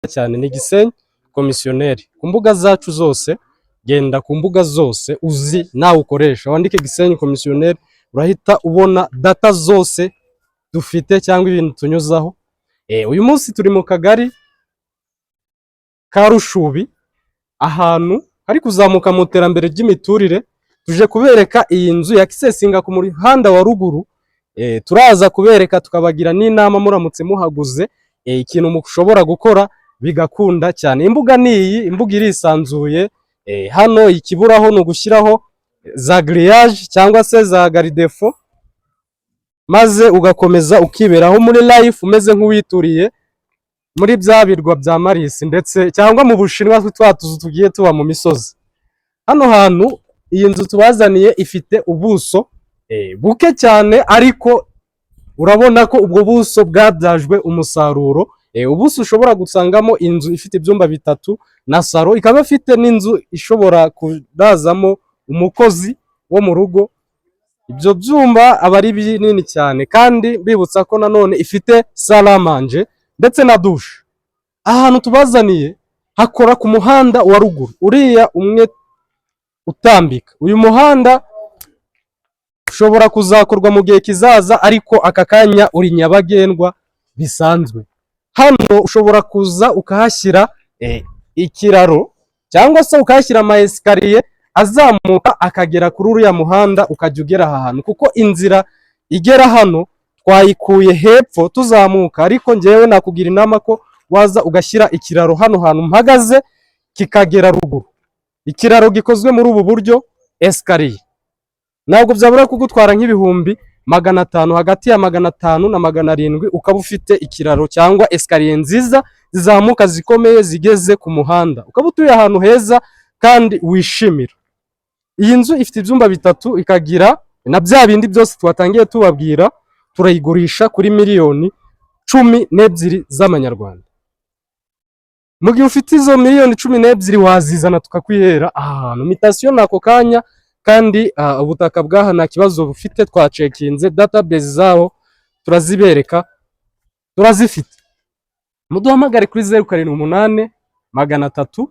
cyane ni Gisenyi komisiyoneri. Ku mbuga zacu zose, genda ku mbuga zose uzi nawe ukoresha, wandike Gisenyi komisiyoneri, urahita ubona data zose dufite cyangwa ibintu tunyuzaho. Uyu munsi turi mu kagari ka Rushubi, ahantu hari kuzamuka mu terambere ry'imiturire. Tuje kubereka iyi nzu ya Kisesinga ku muhanda wa ruguru. Turaza kubereka tukabagira n'inama muramutse muhaguze ikintu mushobora gukora bigakunda cyane. Imbuga niyi, imbuga irisanzuye. Hano ikiburaho no gushyiraho za grillage cyangwa se za garidefo, maze ugakomeza ukiberaho muri life umeze nk'uwituriye muri bya birwa bya Marisi ndetse cyangwa mu Bushinwa twatuzu tugiye tuba mu misozi. Hano hantu iyi nzu tubazaniye ifite ubuso buke cyane, ariko urabona ko ubwo buso bwabyajwe umusaruro. Ubuso ushobora gusangamo inzu ifite ibyumba 3 na saro, ikaba ifite n'inzu ishobora kurazamo umukozi wo mu rugo. Ibyo byumba aba ari binini cyane, kandi bibutsa ko nanone ifite salamanje ndetse na douche. Ahantu tubazaniye hakora ku muhanda wa ruguru, uriya umwe utambika. Uyu muhanda ushobora kuzakorwa mu gihe kizaza, ariko aka kanya uri nyabagendwa bisanzwe. Hano ushobora kuza ukahashyira ikiraro cyangwa se ukahashyira ama escalier azamuka akagera kuri uriya muhanda ukajya ugera aha hantu, kuko inzira igera hano twayikuye hepfo tuzamuka, ariko ngewe nakugira inama ko waza ugashyira ikiraro hano hantu mpagaze kikagera ruguru. Ikiraro gikozwe muri ubu buryo, escalier ntabwo byabura kugutwara nk'ibihumbi 500, hagati ya 500 na 700, ukaba ufite ikiraro cyangwa escalier nziza zizamuka zikomeye zigeze ku muhanda, ukaba utuye ahantu heza kandi wishimira. Iyi nzu ifite ibyumba 3, ikagira na bya bindi byose twatangiye tubabwira. Turayigurisha kuri miliyoni 12 z'amanyarwanda. Mu gihe ufite izo miliyoni 12 wazizana tukakwihera ahantu mutation nako kanya, kandi ubutaka bwaha nta kibazo bufite. Twacekinze database zabo, turazibereka, turazifite. Muduhamagare kuri 078 300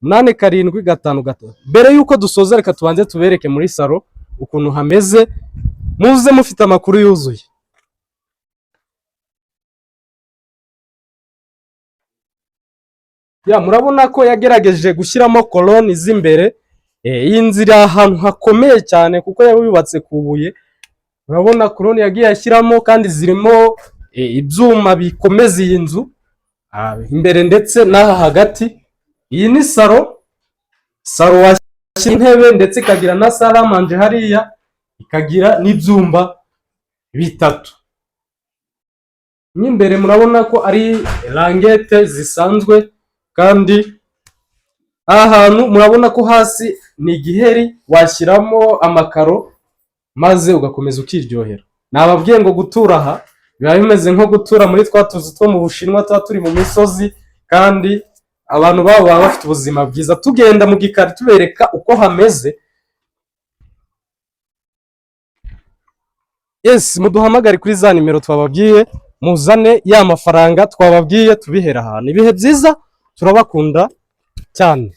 8753. Mbere yuko dusoza, reka tubanze tubereke muri salo ukuntu hameze, muze mufite amakuru yuzuye. Murabona ko yagerageje gushyiramo koloni z'imbere. Iyi nzira ahantu hakomeye cyane kuko yabubatse ku buye. Urabona koloni yagiye ashyiramo, kandi zirimo ibyuma bikomeza iyi nzu imbere ndetse n'aha hagati. Iyi ni salo washyira intebe ndetse ikagira na salamanje hariya, ikagira n'ibyumba 3. N'imbere murabona ko ari rangete zisanzwe, kandi aha hantu murabona ko hasi ni igiheri washyiramo amakaro maze ugakomeza ukiryohera. Nababwiye ngo gutura aha biba bimeze nko gutura muri twatuzu two mu Bushinwa tuba turi mu misozi, kandi abantu babo baba bafite ubuzima bwiza. Tugenda mu gikari tubereka uko hameze. Muduhamagare kuri za nimero twababwiye, muzane ya mafaranga twababwiye tubihera ahantu. Ibihe byiza, turabakunda cyane.